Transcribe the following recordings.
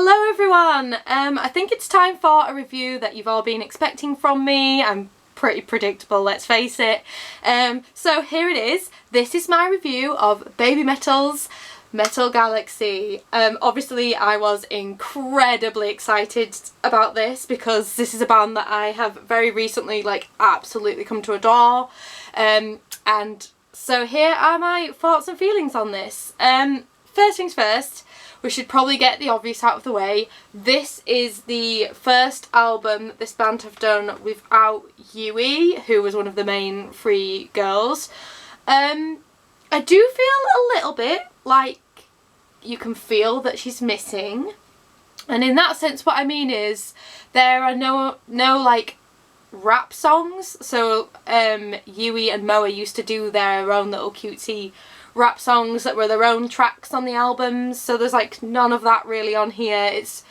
Hello everyone! I think it's time for a review that you've all been expecting from me. I'm pretty predictable, let's face it. So here it is. This is my review of Babymetal's Metal Galaxy. Obviously I was incredibly excited about this because this is a band that I have very recently absolutely come to adore. And so here are my thoughts and feelings on this. First things first, we should probably get the obvious out of the way. This is the first album this band have done without Yui, who was one of the main three girls. I do feel a little bit like you can feel that she's missing. And in that sense, what I mean is there are no rap songs. So Yui and Moa used to do their own little cutesy rap songs that were their own tracks on the albums, so there's none of that really on here. It's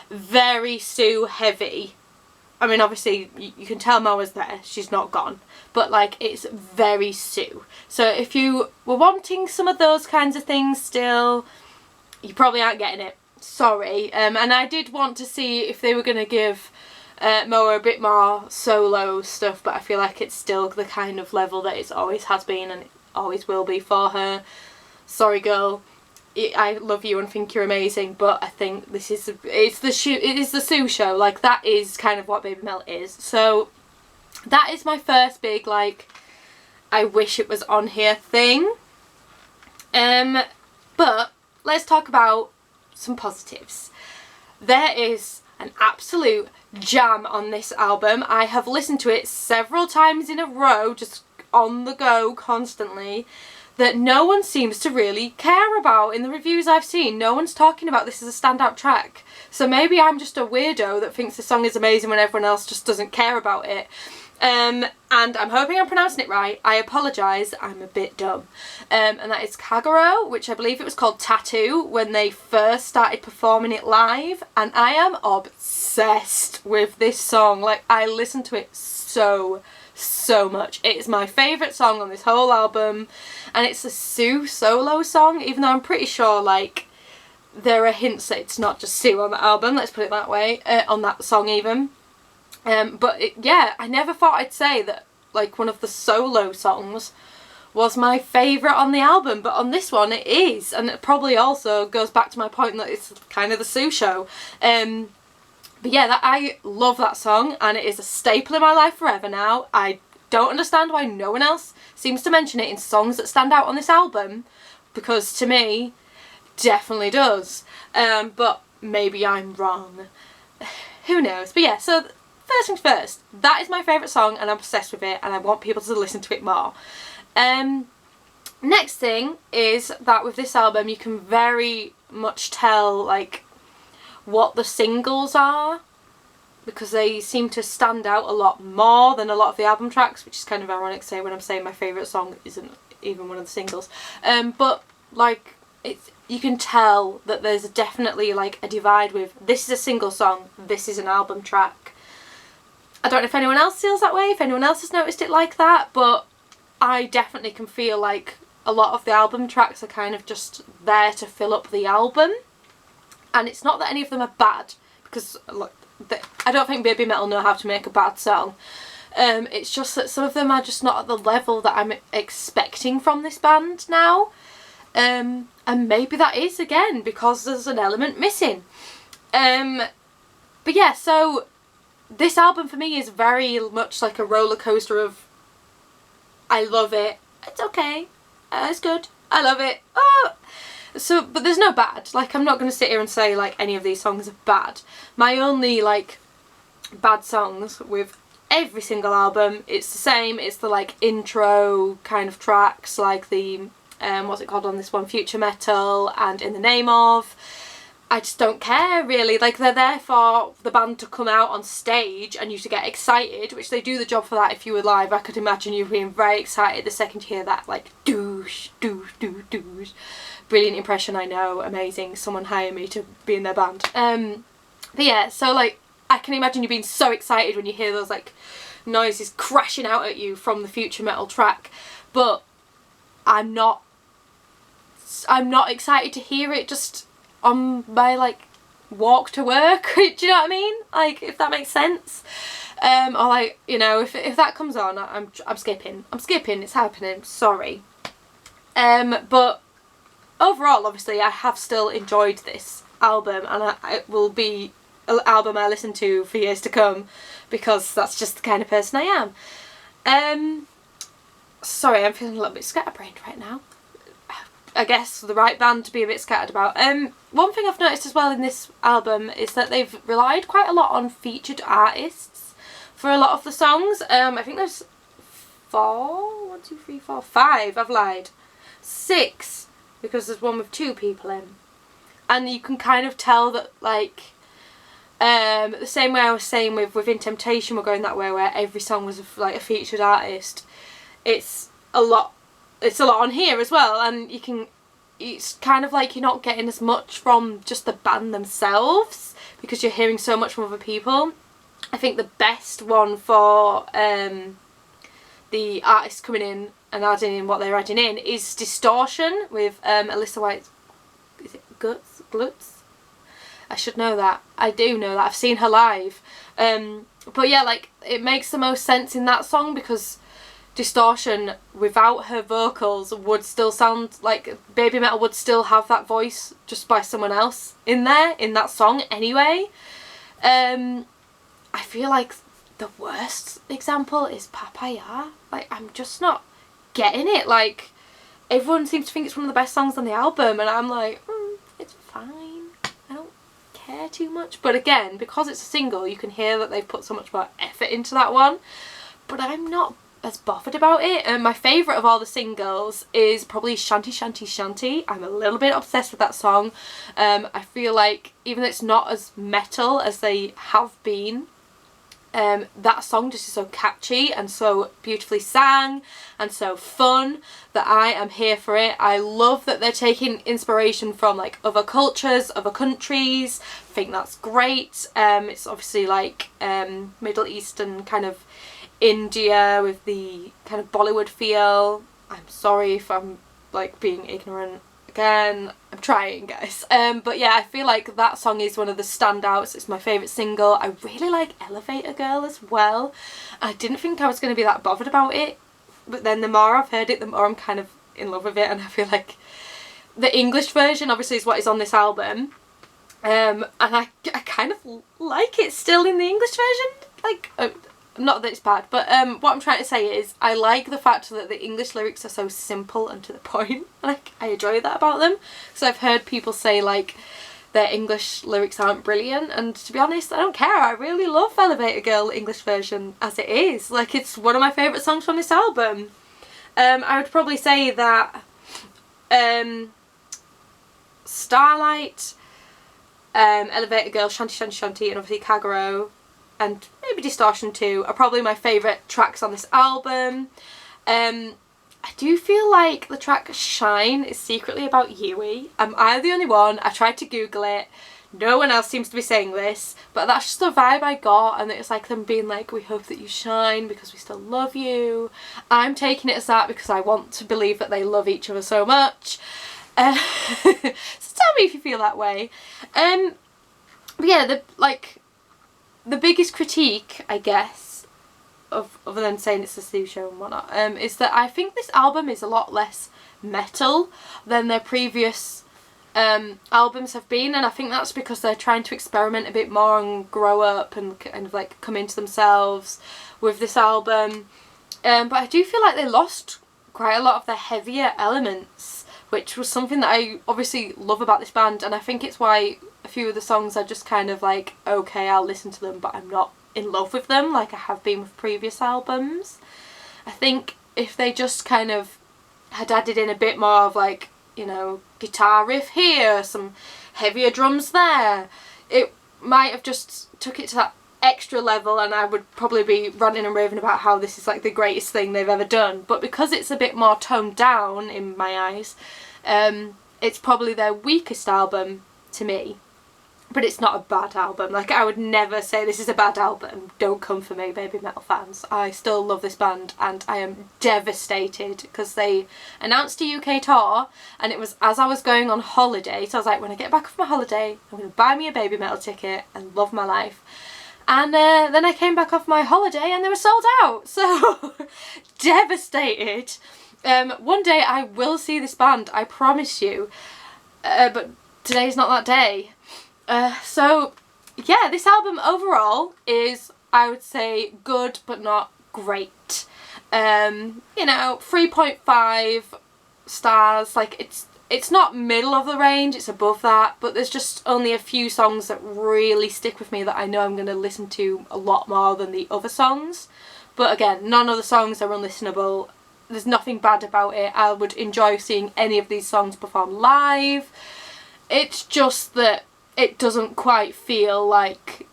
very Sue heavy. I mean, obviously you can tell Moa's there, she's not gone, but it's very Sue. So if you were wanting some of those kinds of things still, you probably aren't getting it. Sorry. And I did want to see if they were going to give Moa a bit more solo stuff, but I feel like it's still the kind of level that it always has been and it always will be for her. Sorry girl, I love you and think you're amazing, but I think this is it is the Sue show. That is kind of what Babymetal is. So that is my first big I wish it was on here thing. But let's talk about some positives. There is an absolute jam on this album. I have listened to it several times in a row, just on the go constantly, that no one seems to really care about. In the reviews I've seen, no one's talking about this as a standout track. So maybe I'm just a weirdo that thinks the song is amazing when everyone else just doesn't care about it. And I'm hoping I'm pronouncing it right. I apologise, I'm a bit dumb. And that is Kagero, which I believe it was called Tattoo when they first started performing it live. And I am obsessed with this song. I listen to it so much. It is my favourite song on this whole album, and it's a Sue solo song, even though I'm pretty sure there are hints that it's not just Sue on the album, let's put it that way, on that song even. But yeah, I never thought I'd say that one of the solo songs was my favourite on the album, but on this one it is, and it probably also goes back to my point that it's kind of the Sue show. But yeah, I love that song and it is a staple in my life forever now. I don't understand why no one else seems to mention it in songs that stand out on this album, because to me, definitely does. But maybe I'm wrong. Who knows? But yeah, so first things first, that is my favourite song and I'm obsessed with it and I want people to listen to it more. Next thing is that with this album you can very much tell what the singles are, because they seem to stand out a lot more than a lot of the album tracks, which is kind of ironic to say when I'm saying my favourite song isn't even one of the singles. But you can tell that there's definitely a divide with this is a single song, this is an album track. I don't know if anyone else feels that way, if anyone else has noticed it like that, but I definitely can feel a lot of the album tracks are kind of just there to fill up the album. And it's not that any of them are bad, because I don't think Babymetal know how to make a bad song. It's just that some of them are just not at the level that I'm expecting from this band now. And maybe that is, again, because there's an element missing. But yeah, so this album for me is very much like a roller coaster of I love it, it's okay, it's good, I love it, oh! So, but there's no bad. I'm not going to sit here and say any of these songs are bad. My only bad songs with every single album, it's the same. It's the intro kind of tracks, the what's it called on this one, Future Metal and In the Name Of. I just don't care really. They're there for the band to come out on stage and you to get excited, which they do the job for that if you were live. I could imagine you being very excited the second you hear that doosh, doosh, doosh, doosh. Brilliant impression, I know, amazing, someone hire me to be in their band. But yeah, so I can imagine you being so excited when you hear those noises crashing out at you from the Future Metal track, but I'm not excited to hear it just on my walk to work. Do you know what I mean? Like, if that makes sense. Or like, you know, if that comes on, I'm skipping. I'm skipping. It's happening. Sorry. But overall, obviously, I have still enjoyed this album, and it will be an album I listen to for years to come, because that's just the kind of person I am. Sorry, I'm feeling a little bit scatterbrained right now. I guess the right band to be a bit scattered about. One thing I've noticed as well in this album is that they've relied quite a lot on featured artists for a lot of the songs. I think there's 5, I've lied. 6, because there's one with 2 people in. And you can kind of tell that, like, the same way I was saying with In Temptation, we're going that way, where every song was like a featured artist. It's a lot on here as well, and it's kind of like you're not getting as much from just the band themselves, because you're hearing so much from other people. I think the best one for the artists coming in and adding in what they're adding in is Distortion with Alyssa White. Is it Glutz? I should know that. I do know that. I've seen her live. But yeah, like, it makes the most sense in that song, because Distortion without her vocals would still sound like Babymetal would still have that voice just by someone else in there in that song anyway. I feel like the worst example is Papaya. Like, I'm just not getting it. Like, everyone seems to think it's one of the best songs on the album, and I'm like, it's fine. I don't care too much. But again, because it's a single, you can hear that they've put so much more effort into that one. But I'm not as bothered about it. And my favourite of all the singles is probably Shanty Shanty Shanty. I'm a little bit obsessed with that song. I feel like even though it's not as metal as they have been, that song just is so catchy and so beautifully sang and so fun that I am here for it. I love that they're taking inspiration from like other cultures, other countries. I think that's great. It's obviously like Middle Eastern kind of India with the kind of Bollywood feel. I'm sorry if I'm like being ignorant again. I'm trying, guys. But yeah, I feel like that song is one of the standouts. It's my favourite single. I really like Elevator Girl as well. I didn't think I was going to be that bothered about it, but then the more I've heard it, the more I'm kind of in love with it, and I feel like the English version obviously is what is on this album. And I kind of like it still in the English version. Like, not that it's bad, but what I'm trying to say is I like the fact that the English lyrics are so simple and to the point. Like, I enjoy that about them. So I've heard people say like their English lyrics aren't brilliant, and to be honest, I don't care. I really love Elevator Girl English version as it is. Like, it's one of my favourite songs from this album. I would probably say that Starlight, Elevator Girl, Shanty Shanty Shanty, and obviously Kagero, and maybe Distortion too, are probably my favourite tracks on this album. I do feel like the track Shine is secretly about Yui. Am I the only one? I tried to Google it. No one else seems to be saying this, but that's just the vibe I got, and it's like them being like, we hope that you shine because we still love you. I'm taking it as that because I want to believe that they love each other so much. So tell me if you feel that way. But yeah, the biggest critique, I guess, other than saying it's a Sue show and whatnot, is that I think this album is a lot less metal than their previous albums have been, and I think that's because they're trying to experiment a bit more and grow up and kind of like come into themselves with this album. But I do feel like they lost quite a lot of their heavier elements, which was something that I obviously love about this band, and I think it's why a few of the songs are just kind of like, okay, I'll listen to them, but I'm not in love with them like I have been with previous albums. I think if they just kind of had added in a bit more of like, you know, guitar riff here, some heavier drums there, it might have just took it to that extra level, and I would probably be ranting and raving about how this is like the greatest thing they've ever done. But because it's a bit more toned down in my eyes, it's probably their weakest album to me. but it's not a bad album. Like, I would never say this is a bad album. Don't come for me, Babymetal fans. I still love this band, and I am devastated because they announced a UK tour, and it was as I was going on holiday. So I was like, when I get back off my holiday, I'm going to buy me a Babymetal ticket and love my life. And then I came back off my holiday and they were sold out. So devastated. One day I will see this band, I promise you. But today's not that day. So yeah, this album overall is, I would say, good but not great. You know, 3.5 stars. Like, it's not middle of the range, it's above that, but there's just only a few songs that really stick with me that I know I'm going to listen to a lot more than the other songs. But again, none of the songs are unlistenable. There's nothing bad about it. I would enjoy seeing any of these songs perform live. It's just that it doesn't quite feel like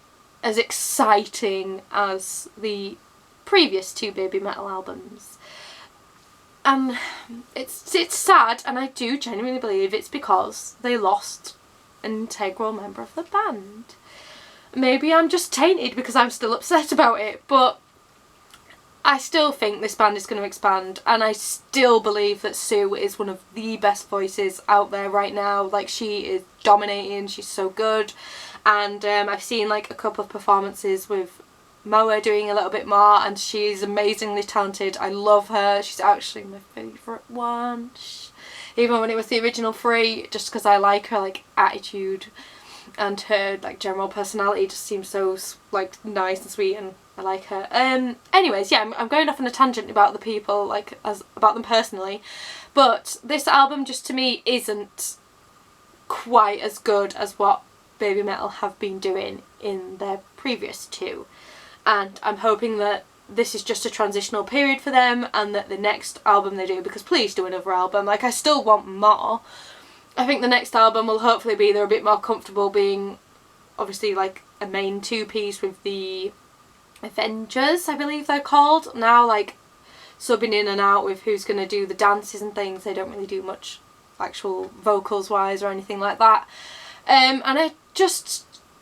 as exciting as the previous two Babymetal albums. It's sad, and I do genuinely believe it's because they lost an integral member of the band. Maybe I'm just tainted because I'm still upset about it, but I still think this band is going to expand, and I still believe that Sue is one of the best voices out there right now. Like, she is dominating, she's so good, and I've seen like a couple of performances with Moa doing a little bit more, and she's amazingly talented. I love her. She's actually my favourite one. Even when it was the original three, just because I like her like attitude and her like general personality just seems so like nice and sweet, and I like her. Anyways, yeah, I'm going off on a tangent about the people, like about them personally, but this album just to me isn't quite as good as what Babymetal have been doing in their previous two. And I'm hoping that this is just a transitional period for them, and that the next album they do, because please do another album, like I still want more. I think the next album will hopefully be they're a bit more comfortable being obviously like a main two-piece with the Avengers, I believe they're called, now like subbing in and out with who's going to do the dances and things. They don't really do much actual vocals wise or anything like that. And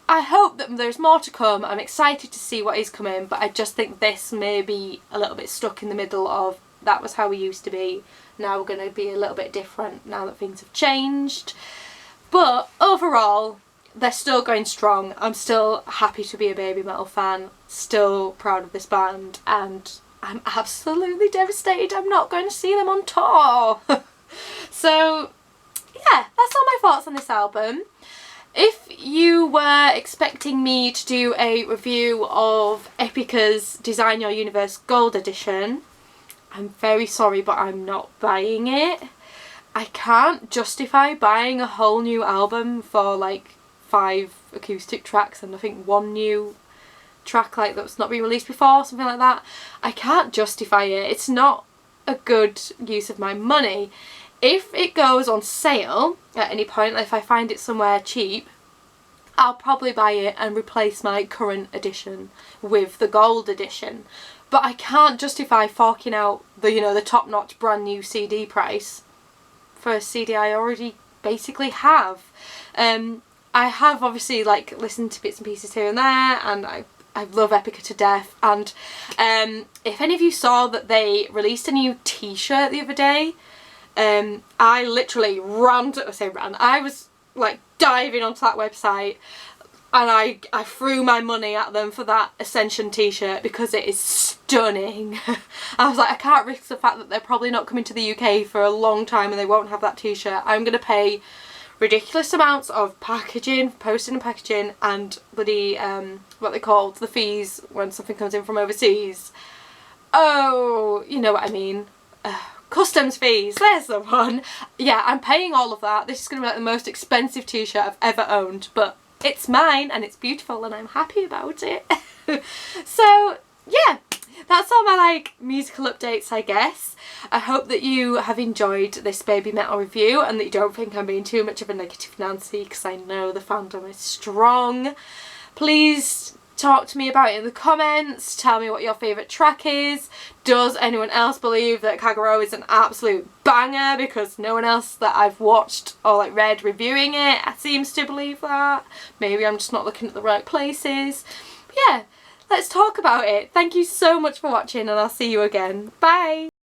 I hope that there's more to come. I'm excited to see what is coming, but I just think this may be a little bit stuck in the middle of that was how we used to be, now we're going to be a little bit different now that things have changed. But overall, they're still going strong. I'm still happy to be a Babymetal fan, still proud of this band, and I'm absolutely devastated I'm not going to see them on tour. So yeah, that's all my thoughts on this album. If you were expecting me to do a review of Epica's Design Your Universe Gold Edition, I'm very sorry, but I'm not buying it. I can't justify buying a whole new album for like 5 acoustic tracks and I think 1 new track like that's not been released before, something like that. I can't justify it. It's not a good use of my money. If it goes on sale at any point, like if I find it somewhere cheap, I'll probably buy it and replace my current edition with the gold edition. But I can't justify forking out the, you know, the top-notch brand new CD price for a CD I already basically have. I have obviously like listened to bits and pieces here and there, and I love Epica to death. And if any of you saw that they released a new t-shirt the other day, I literally I was like diving onto that website and I threw my money at them for that Ascension t-shirt because it is stunning. I was like, I can't risk the fact that they're probably not coming to the UK for a long time and they won't have that t-shirt. I'm going to pay ridiculous amounts of packaging, posting and packaging, and bloody what they call the fees when something comes in from overseas. Oh, you know what I mean. Customs fees, there's the one. Yeah, I'm paying all of that. This is going to be like the most expensive t-shirt I've ever owned, but it's mine and it's beautiful and I'm happy about it. So yeah, that's all my like musical updates, I guess. I hope that you have enjoyed this Babymetal review and that you don't think I'm being too much of a negative Nancy, because I know the fandom is strong. Please Talk to me about it in the comments. Tell me what your favourite track is. Does anyone else believe that Kagero is an absolute banger? Because no one else that I've watched or like read reviewing it seems to believe that. Maybe I'm just not looking at the right places. But yeah, let's talk about it. Thank you so much for watching, and I'll see you again. Bye!